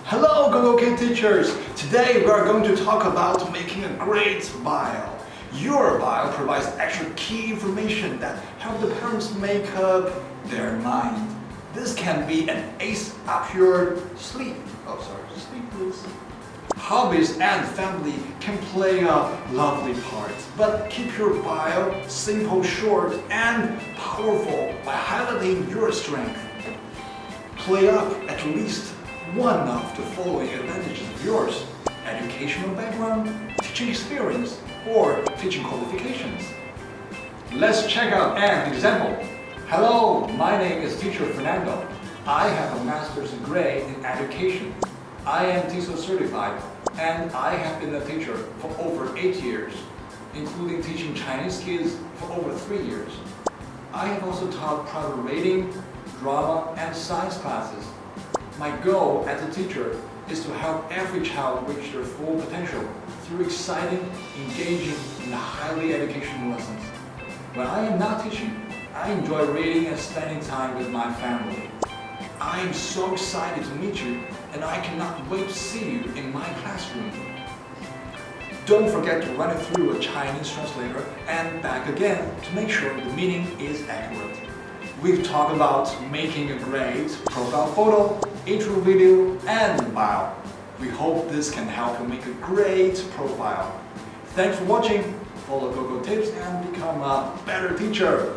Hello GoGoKid teachers! Today we are going to talk about making a great bio. Your bio provides extra key information that help the parents make up their mind. This can be an ace up your sleep. Sleep please. Hobbies and family can play a lovely part, but keep your bio simple, short, and powerful by highlighting your strength. Play up at least one of the following advantages of yours: educational background, teaching experience, or teaching qualifications. Let's check out an example. Hello, my name is teacher Fernando. I have a master's degree in education. I am TESOL certified, and I have been a teacher for over 8 years, including teaching Chinese kids for over 3 years. I have also taught private reading, drama, and science classes. My goal as a teacher is to help every child reach their full potential through exciting, engaging, and highly educational lessons. When I am not teaching, I enjoy reading and spending time with my family. I am so excited to meet you, and I cannot wait to see you in my classroom. Don't forget to run it through a Chinese translator and back again to make sure the meaning is accurate. We've talked about making a great profile photo, intro video, and bio. We hope this can help you make a great profile. Thanks for watching. Follow GoGoTips and become a better teacher.